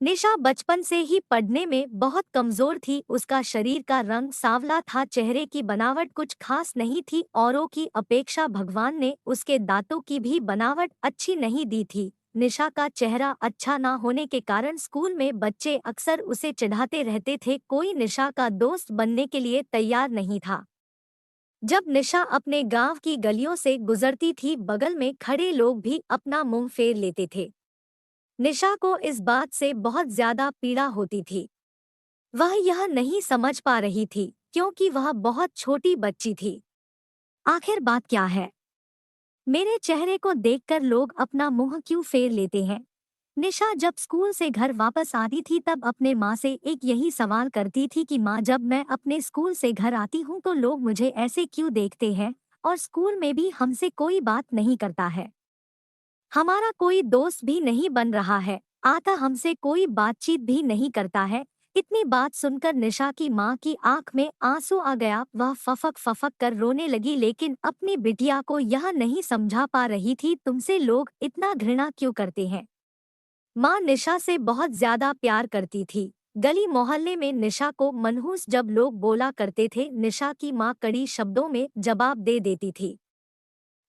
निशा बचपन से ही पढ़ने में बहुत कमजोर थी। उसका शरीर का रंग सांवला था, चेहरे की बनावट कुछ खास नहीं थी। औरों की अपेक्षा भगवान ने उसके दांतों की भी बनावट अच्छी नहीं दी थी। निशा का चेहरा अच्छा ना होने के कारण स्कूल में बच्चे अक्सर उसे चिढ़ाते रहते थे। कोई निशा का दोस्त बनने के लिए तैयार नहीं था। जब निशा अपने गांव की गलियों से गुजरती थी, बगल में खड़े लोग भी अपना मुंह फेर लेते थे। निशा को इस बात से बहुत ज्यादा पीड़ा होती थी। वह यह नहीं समझ पा रही थी क्योंकि वह बहुत छोटी बच्ची थी। आखिर बात क्या है? मेरे चेहरे को देखकर लोग अपना मुंह क्यों फेर लेते हैं? निशा जब स्कूल से घर वापस आती थी तब अपने माँ से एक यही सवाल करती थी कि माँ, जब मैं अपने स्कूल से घर आती हूँ तो लोग मुझे ऐसे क्यों देखते हैं, और स्कूल में भी हमसे कोई बात नहीं करता है। हमारा कोई दोस्त भी नहीं बन रहा है, आता हमसे कोई बातचीत भी नहीं करता है। इतनी बात सुनकर निशा की माँ की आंख में आंसू आ गया। वह फफक फफक कर रोने लगी, लेकिन अपनी बिटिया को यह नहीं समझा पा रही थी, तुमसे लोग इतना घृणा क्यों करते हैं। माँ निशा से बहुत ज्यादा प्यार करती थी। गली मोहल्ले में निशा को मनहूस जब लोग बोला करते थे, निशा की माँ कड़ी शब्दों में जवाब दे देती थी।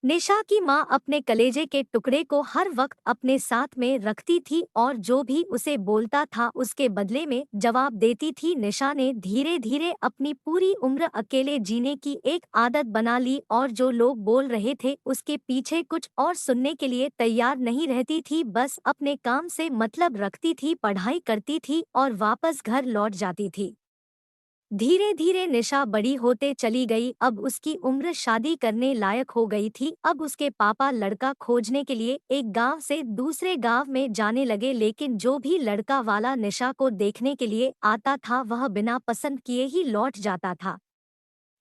निशा की माँ अपने कलेजे के टुकड़े को हर वक्त अपने साथ में रखती थी और जो भी उसे बोलता था उसके बदले में जवाब देती थी। निशा ने धीरे धीरे अपनी पूरी उम्र अकेले जीने की एक आदत बना ली और जो लोग बोल रहे थे उसके पीछे कुछ और सुनने के लिए तैयार नहीं रहती थी। बस अपने काम से मतलब रखती थी, पढ़ाई करती थी और वापस घर लौट जाती थी। धीरे धीरे निशा बड़ी होते चली गई। अब उसकी उम्र शादी करने लायक हो गई थी। अब उसके पापा लड़का खोजने के लिए एक गांव से दूसरे गांव में जाने लगे, लेकिन जो भी लड़का वाला निशा को देखने के लिए आता था वह बिना पसंद किए ही लौट जाता था।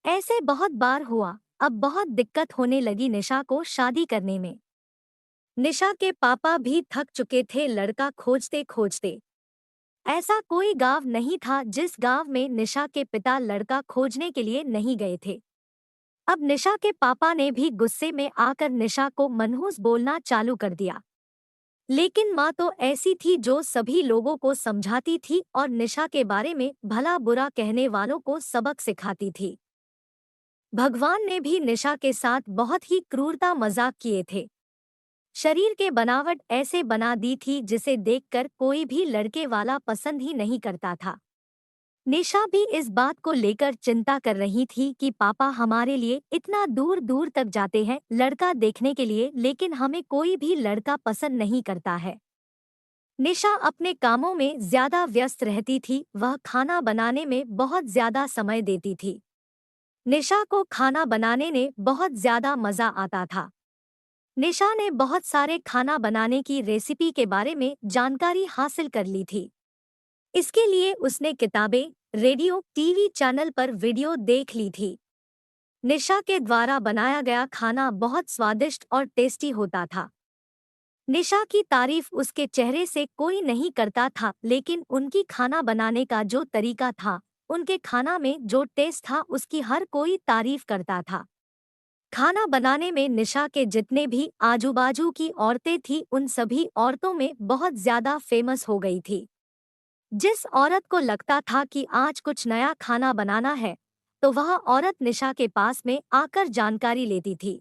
ऐसे बहुत बार हुआ। अब बहुत दिक्कत होने लगी निशा को शादी करने में। निशा के पापा भी थक चुके थे लड़का खोजते खोजते। ऐसा कोई गांव नहीं था जिस गांव में निशा के पिता लड़का खोजने के लिए नहीं गए थे। अब निशा के पापा ने भी गुस्से में आकर निशा को मनहूस बोलना चालू कर दिया। लेकिन माँ तो ऐसी थी जो सभी लोगों को समझाती थी और निशा के बारे में भला बुरा कहने वालों को सबक सिखाती थी। भगवान ने भी निशा के साथ बहुत ही क्रूरता मजाक किए थे। शरीर के बनावट ऐसे बना दी थी जिसे देखकर कोई भी लड़के वाला पसंद ही नहीं करता था। निशा भी इस बात को लेकर चिंता कर रही थी कि पापा हमारे लिए इतना दूर दूर तक जाते हैं लड़का देखने के लिए, लेकिन हमें कोई भी लड़का पसंद नहीं करता है। निशा अपने कामों में ज्यादा व्यस्त रहती थी। वह खाना बनाने में बहुत ज्यादा समय देती थी। निशा को खाना बनाने में बहुत ज्यादा मजा आता था। निशा ने बहुत सारे खाना बनाने की रेसिपी के बारे में जानकारी हासिल कर ली थी। इसके लिए उसने किताबें, रेडियो, टीवी चैनल पर वीडियो देख ली थी। निशा के द्वारा बनाया गया खाना बहुत स्वादिष्ट और टेस्टी होता था। निशा की तारीफ उसके चेहरे से कोई नहीं करता था, लेकिन उनकी खाना बनाने का जो तरीका था, उनके खाना में जो टेस्ट था, उसकी हर कोई तारीफ करता था। खाना बनाने में निशा के जितने भी आजू बाजू की औरतें थीं, उन सभी औरतों में बहुत ज्यादा फेमस हो गई थी। जिस औरत को लगता था कि आज कुछ नया खाना बनाना है, तो वह औरत निशा के पास में आकर जानकारी लेती थी।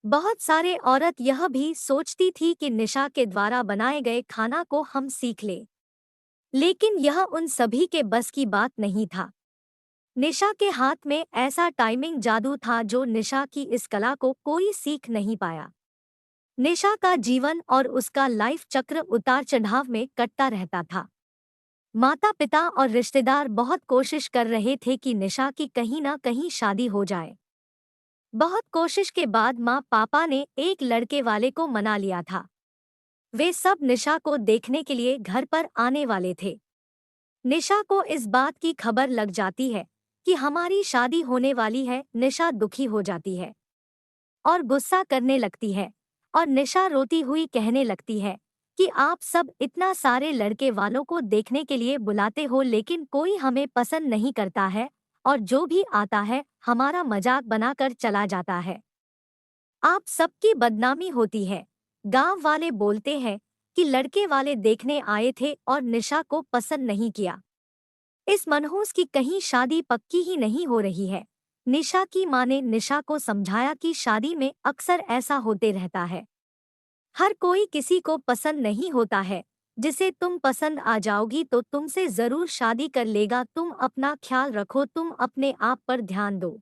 बहुत सारे औरत यह भी सोचती थी कि निशा के द्वारा बनाए गए खाना को हम सीख लें, लेकिन यह उन सभी के बस की बात नहीं था। निशा के हाथ में ऐसा टाइमिंग जादू था जो निशा की इस कला को कोई सीख नहीं पाया। निशा का जीवन और उसका लाइफ चक्र उतार चढ़ाव में कटता रहता था। माता पिता और रिश्तेदार बहुत कोशिश कर रहे थे कि निशा की कहीं ना कहीं शादी हो जाए। बहुत कोशिश के बाद माँ पापा ने एक लड़के वाले को मना लिया था। वे सब निशा को देखने के लिए घर पर आने वाले थे। निशा को इस बात की खबर लग जाती है कि हमारी शादी होने वाली है। निशा दुखी हो जाती है और गुस्सा करने लगती है, और निशा रोती हुई कहने लगती है कि आप सब इतना सारे लड़के वालों को देखने के लिए बुलाते हो, लेकिन कोई हमें पसंद नहीं करता है, और जो भी आता है हमारा मजाक बनाकर चला जाता है। आप सबकी बदनामी होती है। गांव वाले बोलते हैं कि लड़के वाले देखने आए थे और निशा को पसंद नहीं किया। इस मनहूस की कहीं शादी पक्की ही नहीं हो रही है। निशा की मां ने निशा को समझाया कि शादी में अक्सर ऐसा होते रहता है। हर कोई किसी को पसंद नहीं होता है। जिसे तुम पसंद आ जाओगी तो तुमसे जरूर शादी कर लेगा। तुम अपना ख्याल रखो, तुम अपने आप पर ध्यान दो।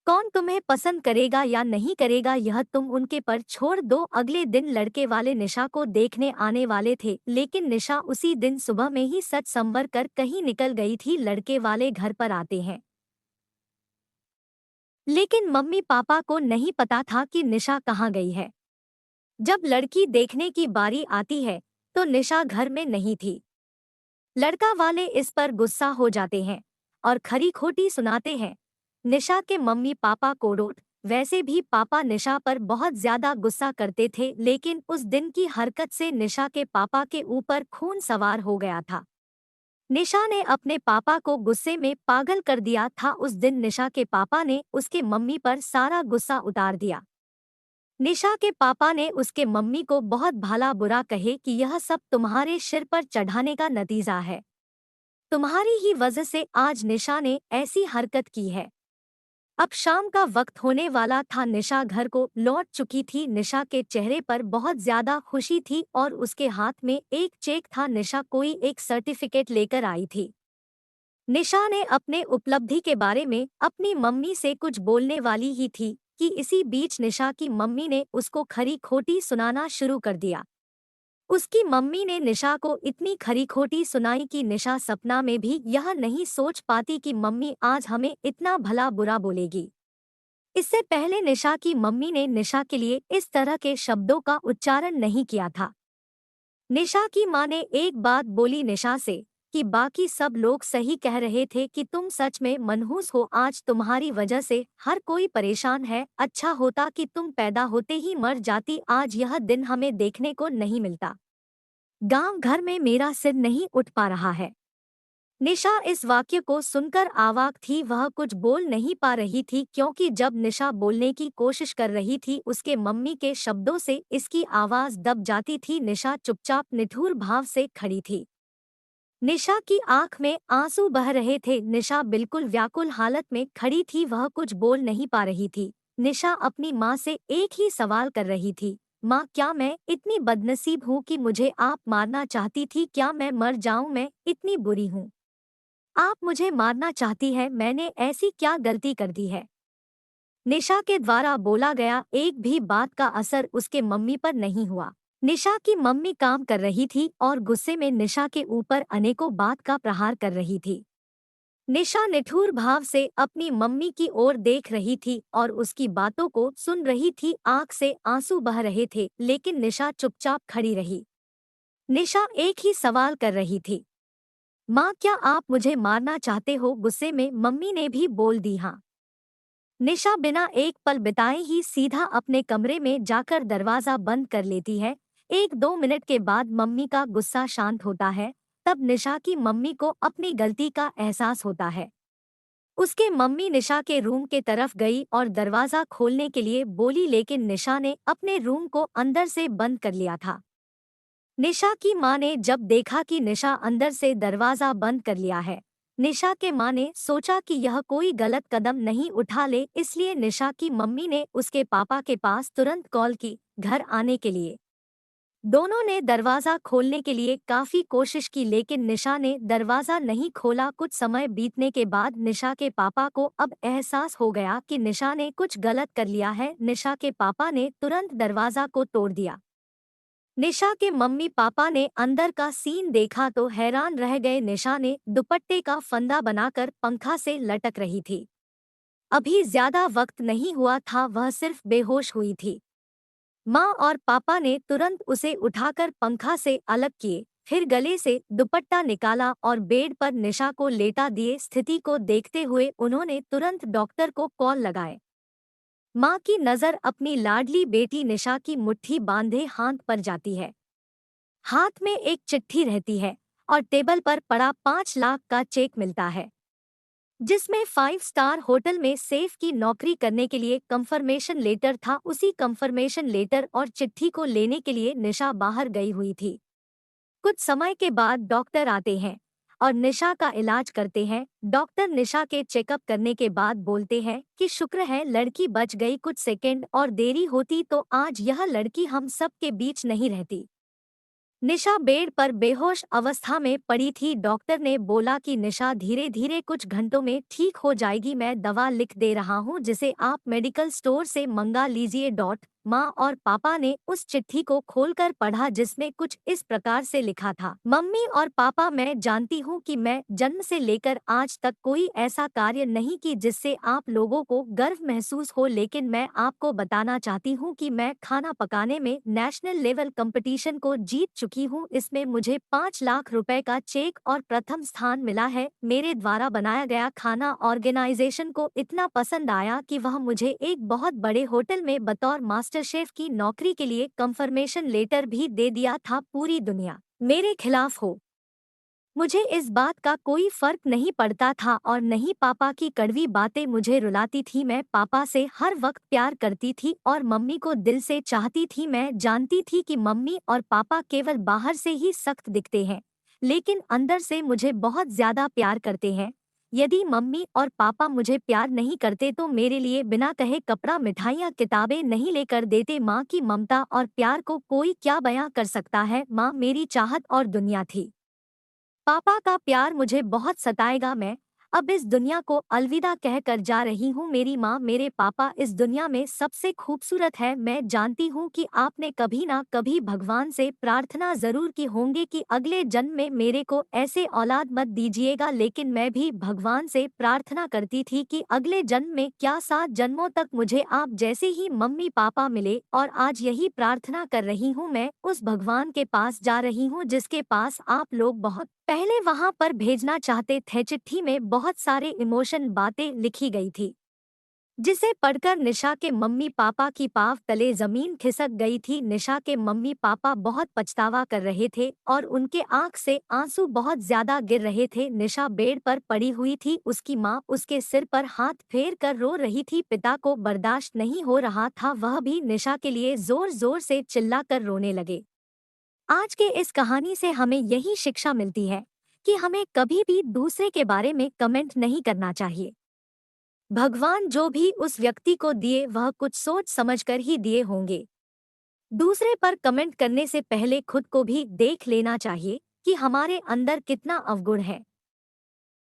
कौन तुम्हें पसंद करेगा या नहीं करेगा यह तुम उनके पर छोड़ दो। अगले दिन लड़के वाले निशा को देखने आने वाले थे, लेकिन निशा उसी दिन सुबह में ही सच संवर कर कहीं निकल गई थी। लड़के वाले घर पर आते हैं, लेकिन मम्मी पापा को नहीं पता था कि निशा कहाँ गई है। जब लड़की देखने की बारी आती है तो निशा घर में नहीं थी। लड़का वाले इस पर गुस्सा हो जाते हैं और खरी खोटी सुनाते हैं। निशा के मम्मी पापा को डांट। वैसे भी पापा निशा पर बहुत ज्यादा गुस्सा करते थे, लेकिन उस दिन की हरकत से निशा के पापा के ऊपर खून सवार हो गया था। निशा ने अपने पापा को गुस्से में पागल कर दिया था। उस दिन निशा के पापा ने उसके मम्मी पर सारा गुस्सा उतार दिया। निशा के पापा ने उसके मम्मी को बहुत भला बुरा कहे कि यह सब तुम्हारे सिर पर चढ़ाने का नतीजा है। तुम्हारी ही वजह से आज निशा ने ऐसी हरकत की है। अब शाम का वक्त होने वाला था। निशा घर को लौट चुकी थी। निशा के चेहरे पर बहुत ज्यादा खुशी थी और उसके हाथ में एक चेक था। निशा कोई एक सर्टिफिकेट लेकर आई थी। निशा ने अपने उपलब्धि के बारे में अपनी मम्मी से कुछ बोलने वाली ही थी कि इसी बीच निशा की मम्मी ने उसको खरी खोटी सुनाना शुरू कर दिया। उसकी मम्मी ने निशा को इतनी खरी खोटी सुनाई कि निशा सपना में भी यह नहीं सोच पाती कि मम्मी आज हमें इतना भला बुरा बोलेगी। इससे पहले निशा की मम्मी ने निशा के लिए इस तरह के शब्दों का उच्चारण नहीं किया था। निशा की मां ने एक बात बोली निशा से कि बाकी सब लोग सही कह रहे थे कि तुम सच में मनहूस हो। आज तुम्हारी वजह से हर कोई परेशान है। अच्छा होता कि तुम पैदा होते ही मर जाती। आज यह दिन हमें देखने को नहीं मिलता। गांव घर में मेरा सिर नहीं उठ पा रहा है। निशा इस वाक्य को सुनकर आवाक थी। वह कुछ बोल नहीं पा रही थी, क्योंकि जब निशा बोलने की कोशिश कर रही थी उसके मम्मी के शब्दों से इसकी आवाज दब जाती थी। निशा चुपचाप निठुर भाव से खड़ी थी। निशा की आंख में आंसू बह रहे थे। निशा बिल्कुल व्याकुल हालत में खड़ी थी। वह कुछ बोल नहीं पा रही थी। निशा अपनी माँ से एक ही सवाल कर रही थी, माँ क्या मैं इतनी बदनसीब हूँ कि मुझे आप मारना चाहती थी? क्या मैं मर जाऊँ? मैं इतनी बुरी हूँ? आप मुझे मारना चाहती है? मैंने ऐसी क्या गलती कर दी है? निशा के द्वारा बोला गया एक भी बात का असर उसके मम्मी पर नहीं हुआ। निशा की मम्मी काम कर रही थी और गुस्से में निशा के ऊपर अनेकों बात का प्रहार कर रही थी। निशा निठुर भाव से अपनी मम्मी की ओर देख रही थी और उसकी बातों को सुन रही थी। आंख से आंसू बह रहे थे, लेकिन निशा चुपचाप खड़ी रही। निशा एक ही सवाल कर रही थी, माँ क्या आप मुझे मारना चाहते हो? गुस्से में मम्मी ने भी बोल दी हाँ। निशा बिना एक पल बिताए ही सीधा अपने कमरे में जाकर दरवाजा बंद कर लेती है। 1-2 मिनट के बाद मम्मी का गुस्सा शांत होता है। तब निशा की मम्मी को अपनी गलती का एहसास होता है। उसके मम्मी निशा के रूम के तरफ गई और दरवाजा खोलने के लिए बोली, लेकिन निशा ने अपने रूम को अंदर से बंद कर लिया था। निशा की मां ने जब देखा कि निशा अंदर से दरवाजा बंद कर लिया है, निशा के मां ने सोचा कि यह कोई गलत कदम नहीं उठा ले, इसलिए निशा की मम्मी ने उसके पापा के पास तुरंत कॉल की घर आने के लिए। दोनों ने दरवाजा खोलने के लिए काफी कोशिश की, लेकिन निशा ने दरवाजा नहीं खोला। कुछ समय बीतने के बाद निशा के पापा को अब एहसास हो गया कि निशा ने कुछ गलत कर लिया है। निशा के पापा ने तुरंत दरवाजा को तोड़ दिया। निशा के मम्मी पापा ने अंदर का सीन देखा तो हैरान रह गए। निशा ने दुपट्टे का फंदा बनाकर पंखा से लटक रही थी। अभी ज्यादा वक्त नहीं हुआ था, वह सिर्फ बेहोश हुई थी। माँ और पापा ने तुरंत उसे उठाकर पंखा से अलग किए, फिर गले से दुपट्टा निकाला और बेड पर निशा को लेटा दिए। स्थिति को देखते हुए उन्होंने तुरंत डॉक्टर को कॉल लगाए। माँ की नज़र अपनी लाडली बेटी निशा की मुट्ठी बांधे हाथ पर जाती है। हाथ में एक चिट्ठी रहती है और टेबल पर पड़ा 5 लाख का चेक मिलता है। जिसमें 5 स्टार होटल में सेफ की नौकरी करने के लिए कंफर्मेशन लेटर था। उसी कंफर्मेशन लेटर और चिट्ठी को लेने के लिए निशा बाहर गई हुई थी। कुछ समय के बाद डॉक्टर आते हैं और निशा का इलाज करते हैं। डॉक्टर निशा के चेकअप करने के बाद बोलते हैं कि शुक्र है लड़की बच गई, कुछ सेकंड और देरी होती तो आज यह लड़की हम सब के बीच नहीं रहती। निशा बेड पर बेहोश अवस्था में पड़ी थी। डॉक्टर ने बोला कि निशा धीरे धीरे कुछ घंटों में ठीक हो जाएगी, मैं दवा लिख दे रहा हूँ जिसे आप मेडिकल स्टोर से मंगा लीजिए। माँ और पापा ने उस चिट्ठी को खोलकर पढ़ा जिसमें कुछ इस प्रकार से लिखा था। मम्मी और पापा, मैं जानती हूँ कि मैं जन्म से लेकर आज तक कोई ऐसा कार्य नहीं की जिससे आप लोगों को गर्व महसूस हो, लेकिन मैं आपको बताना चाहती हूँ कि मैं खाना पकाने में नेशनल लेवल कंपटीशन को जीत चुकी हूँ। इसमें मुझे 5 लाख रुपए का चेक और प्रथम स्थान मिला है। मेरे द्वारा बनाया गया खाना ऑर्गेनाइजेशन को इतना पसंद आया कि वह मुझे एक बहुत बड़े होटल में बतौर मास्टर शेफ की नौकरी के लिए कंफर्मेशन लेटर भी दे दिया था। पूरी दुनिया मेरे खिलाफ हो, मुझे इस बात का कोई फर्क नहीं पड़ता था और नहीं पापा की कड़वी बातें मुझे रुलाती थी। मैं पापा से हर वक्त प्यार करती थी और मम्मी को दिल से चाहती थी। मैं जानती थी कि मम्मी और पापा केवल बाहर से ही सख्त दिखते हैं, लेकिन अंदर से मुझे बहुत ज्यादा प्यार करते हैं। यदि मम्मी और पापा मुझे प्यार नहीं करते तो मेरे लिए बिना कहे कपड़ा, मिठाइयाँ, किताबें नहीं लेकर देते। माँ की ममता और प्यार को कोई क्या बयां कर सकता है। माँ मेरी चाहत और दुनिया थी। पापा का प्यार मुझे बहुत सताएगा। मैं अब इस दुनिया को अलविदा कहकर जा रही हूँ। मेरी माँ, मेरे पापा इस दुनिया में सबसे खूबसूरत है। मैं जानती हूँ कि आपने कभी ना कभी भगवान से प्रार्थना जरूर की होंगे कि अगले जन्म में मेरे को ऐसे औलाद मत दीजिएगा, लेकिन मैं भी भगवान से प्रार्थना करती थी कि अगले जन्म में क्या 7 जन्मों तक मुझे आप जैसे ही मम्मी पापा मिले। और आज यही प्रार्थना कर रही हूँ। मैं उस भगवान के पास जा रही हूँ जिसके पास आप लोग बहुत पहले वहां पर भेजना चाहते थे। चिट्ठी में बहुत सारे इमोशन बातें लिखी गई थी जिसे पढ़कर निशा के मम्मी पापा की पाँव तले जमीन खिसक गई थी। निशा के मम्मी पापा बहुत पछतावा कर रहे थे और उनके आंख से आंसू बहुत ज्यादा गिर रहे थे। निशा बेड पर पड़ी हुई थी, उसकी माँ उसके सिर पर हाथ फेर कर रो रही थी। पिता को बर्दाश्त नहीं हो रहा था, वह भी निशा के लिए जोर जोर से चिल्लाकर रोने लगे। आज के इस कहानी से हमें यही शिक्षा मिलती है कि हमें कभी भी दूसरे के बारे में कमेंट नहीं करना चाहिए। भगवान जो भी उस व्यक्ति को दिए वह कुछ सोच समझकर ही दिए होंगे। दूसरे पर कमेंट करने से पहले खुद को भी देख लेना चाहिए कि हमारे अंदर कितना अवगुण है।